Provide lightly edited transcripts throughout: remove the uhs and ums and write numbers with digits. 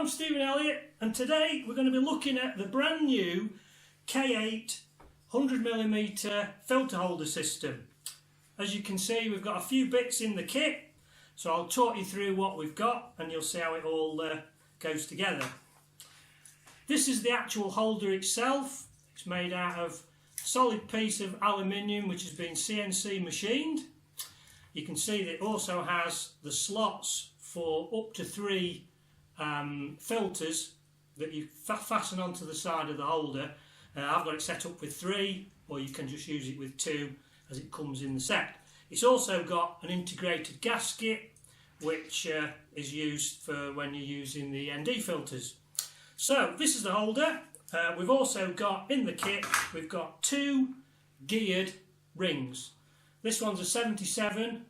I'm Stephen Elliott, and today we're going to be looking at the brand new K8 100mm filter holder system. As you can see, we've got a few bits in the kit, so I'll talk you through what we've got and you'll see how it all goes together. This is the actual holder itself. It's made out of a solid piece of aluminium which has been CNC machined. You can see that it also has the slots for up to 3 filters that you fasten onto the side of the holder. I've got it set up with 3, or you can just use it with 2 as it comes in the set. It's also got an integrated gasket which is used for when you're using the ND filters. So this is the holder. We've also got in the kit, we've got 2 geared rings. This one's a 77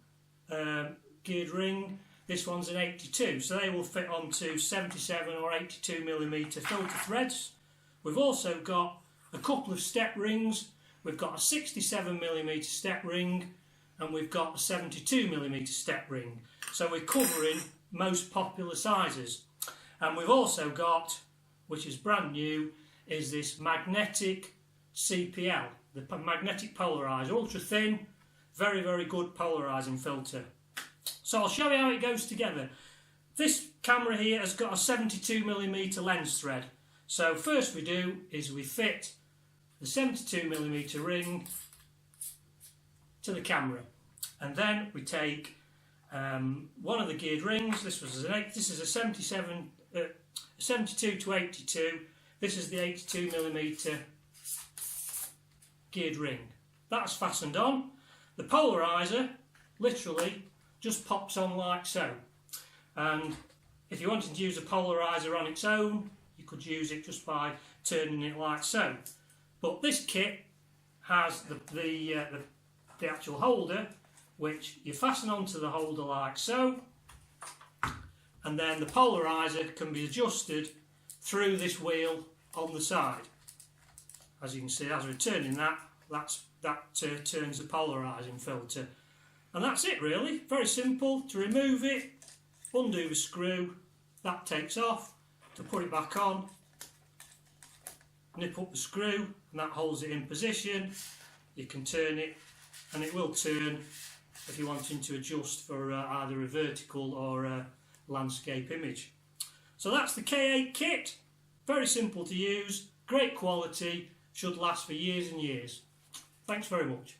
geared ring. This one's an 82, so they will fit onto 77 or 82mm filter threads. We've also got a couple of step rings. We've got a 67mm step ring and we've got a 72mm step ring. So we're covering most popular sizes. And we've also got, which is brand new, is this magnetic CPL, the magnetic polariser, ultra thin, very, very good polarising filter. So I'll show you how it goes together. This camera here has got a 72mm lens thread. So first we do is we fit the 72mm ring to the camera, and then we take one of the geared rings. This is a 72 to 82. This is the 82mm geared ring. That's fastened on. The polariser literally just pops on like so, and if you wanted to use a polariser on its own, you could use it just by turning it like so. But this kit has the actual holder, which you fasten onto the holder like so, and then the polariser can be adjusted through this wheel on the side. As you can see, as we're turning that turns the polarising filter. And that's it really, very simple. To remove it, undo the screw, that takes off. To put it back on, nip up the screw and that holds it in position. You can turn it and it will turn if you're wanting to adjust for either a vertical or a landscape image. So that's the K8 kit, very simple to use, great quality, should last for years and years. Thanks very much.